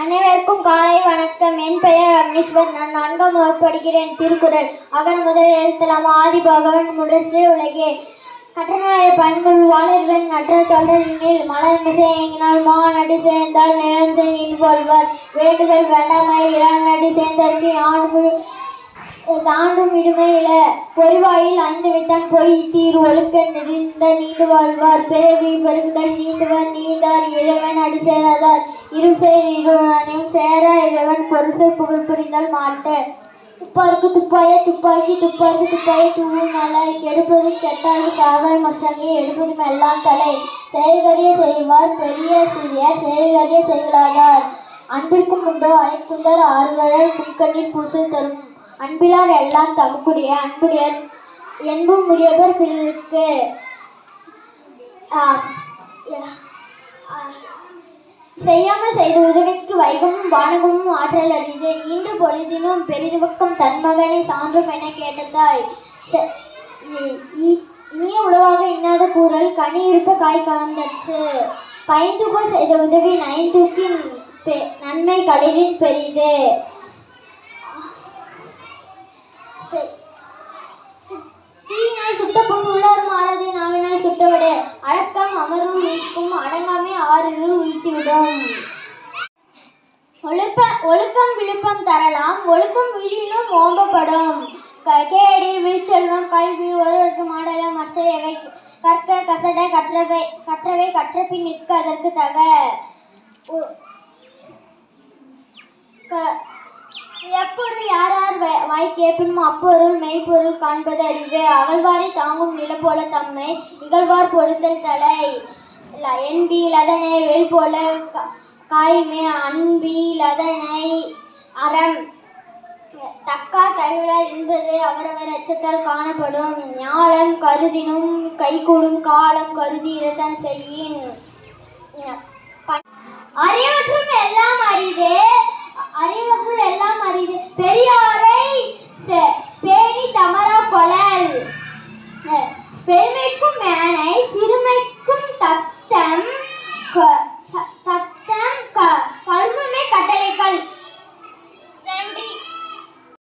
அனைவருக்கும் காலை வணக்கம். என் பெயர் அக்னீஸ்வர். நான் 4ஆம் வகுப்பு படிக்கிறேன். திருக்குறள். அகர முதல் எழுத்தலாம் ஆதி பகவன் முதற்றே உலகே. கற்றனாய பண்புள் வாழர்வன் நற்ற தொடரினில் மலர் மிசை எங்கினால் மா நடி சேர்ந்தால் நிலம்சை நீண்டு போல்வார். வேண்டுதல் வேண்டாமை இளம் நடி சேர்ந்தற்கு சாண்டும் இடுமையில பொறிவாயில் 5 வித்தான் பொய் தீர் ஒழுக்க நெறிந்த நீண்டு வாழ்வார். பிறவி பெருகுதல் நீந்துவர் நீந்தார் இறைவன் அடி சேராதார். இருசேர் இருவனையும் சேர இறைவன் பொருசை புகழ் புரிந்தால் மாட்ட. துப்பாருக்கு துப்பாய துப்பாக்கி துப்பாருக்கு துப்பாய தூவும் மலை கெடுப்பதும் கெட்டார்கள் சாவாய் மற்றங்கே எடுப்பதும் எல்லாம் தலை. செயல்கரிய செய்வார் பெரிய சிறிய செயல்கரிய செயலாதார். அன்பிற்கும் உண்டோ அனைத்துந்தர் ஆறுகழல் புன்கண்ணீர் பூசல் தரும். அன்பிலார் எல்லாம் தமக்குடைய அன்புடையர் என்பும் உரியவர் பிறருக்கு. செய்யாமல் செய்த உதவிக்கு வைகமும் வானகமும் ஆற்றல் அரிது. இன்று பொழுதினும் பெரிதுவக்கம் தன் மகனை சான்றும் என கேட்டதாய். இனிய உளவாக இன்னாத கூறல் கனி இருக்க காய் கவர்ந்தற்று. பைந்துகோள் செய்த உதவி நைந்தூக்கின் நன்மை களிரின் பெரிது. தீயினால் சுட்ட பொன் உள்ளாரும் ஆறாதே நாவினால் சுட்டவிடு. அடக்கம் அமருள் உயிர்க்கும் அடங்காமே ஆறிருள் உயிர்த்துவிடும். ஒழுக்கம் விழுப்பம் தரலாம் ஒழுக்கம் உயிரினும் ஓம்பப்படும். கேடு விழுச்செல்வம் கல்வி ஒருவருக்கு மாடல மற்றையவை கற்க கசட கற்றவை கற்றபின் நிற்க அதற்கு தக. எப்பொருள் யார் வாய் கேட்பினும் அப்பொருள் மெய்ப்பொருள் காண்பது அறிவு. அகழ்வாரை தாங்கும் நில போல தம்மை இகழ்வார் பொறுத்தல் தலை. என்பி லதனை வெல் போல காய்மே அன்பி லதனை அறம். தக்கா தகவல் என்பது அவரவர் அச்சத்தால் காணப்படும். ஞாலம் கருதினும் கைகூடும் காலம் கருதி இரதான் செய்யின். அறிவற்றும் எல்லாம் அரிதே